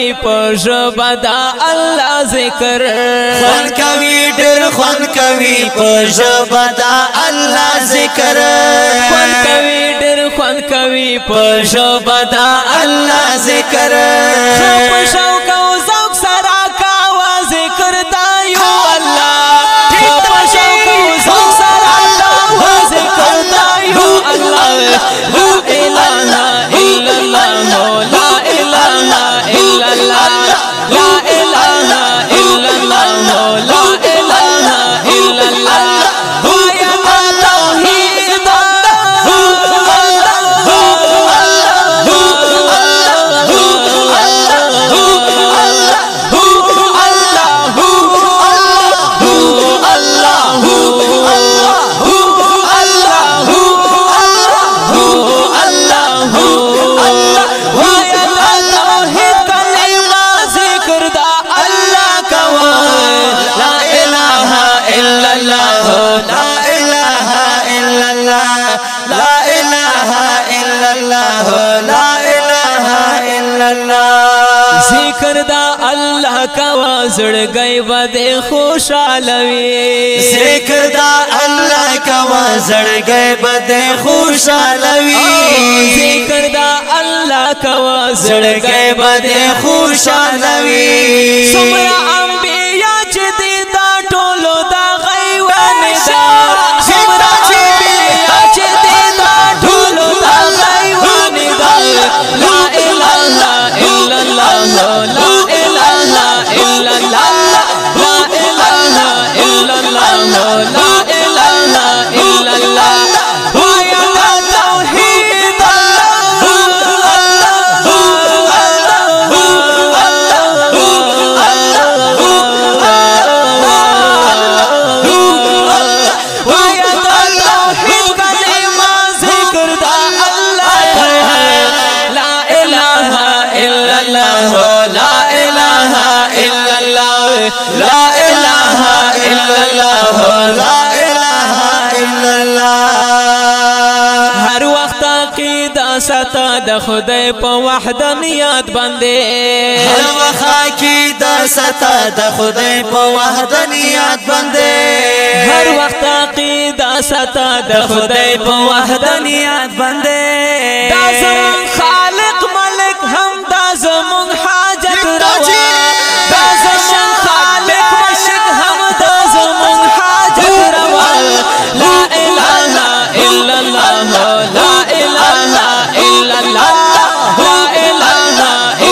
کوي پژبدا الله ذکر خوان کوي ډېر خوان کوي پژبدا الله ذکر خوان کوي ډېر خوان کوي پژبدا الله ذکر خو شوق او ذوق سره کاوه ذکر دایو الله خو شوق او ذوق سره کاوه ذکر دایو الله لا اله الا الله لا اله الا الله لا اله الا الله لا اله الا الله ويا توحيد ذکر دا اللہ کوا زړګي بده خوشالوي ذکر دا اللہ کوا زړګي بده خوشالوي ذکر دا اللہ کوا زړګي بده خوشالوي سمرا انبیاء چې دي دا ټولو دا غیوان دا سمرا انبیاء چې دي دا ټولو دا غیوان دا لا اله الا الله لا اله الا الله لا اله الا الله لا اله الا الله ويا توحيد لا اله الا الله لا اله الا الله هر وخت عقیده ستا د خدای په وحدانیت باندې هر وخت عقیده ستا د خدای په وحدانیت باندې هر وخت عقیده ستا د خدای په وحدانیت باندې دا زمون خالق ملک هم دا زمون حاجت روا دا زمون خالق ملک هم دا زمون حاجت روا لا اله الا الله لا اله الا الله لا اله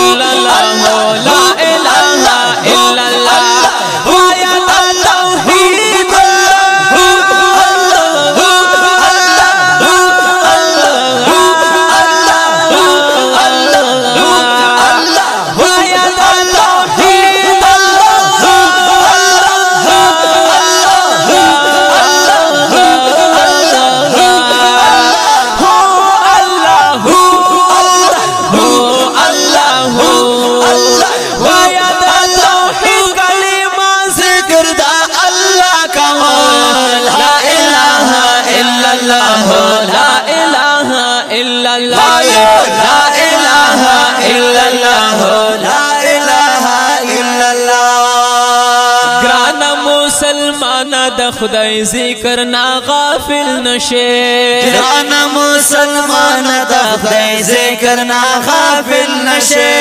الا الله لا اله الا الله ويا توحيد د خدای ذکر نا غافل نشه ګران مسلمان د خدای ذکر نا غافل نشه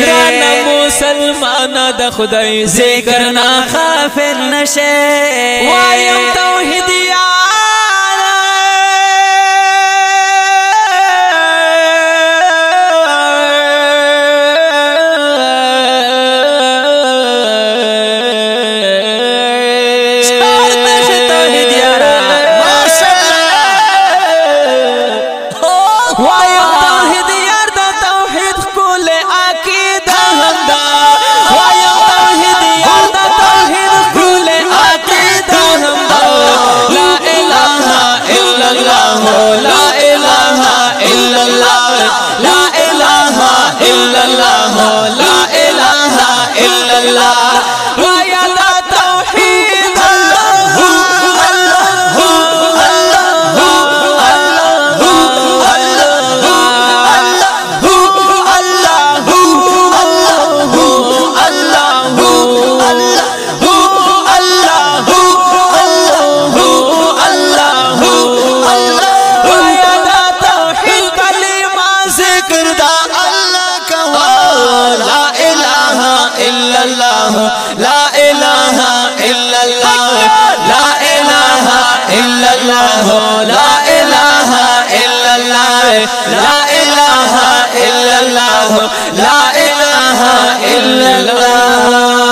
ګران مسلمان د خدای ذکر نا غافل نشه وایم توحید لا إله إلا الله لا إله إلا الله لا إله إلا الله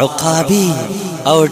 عقابی او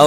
او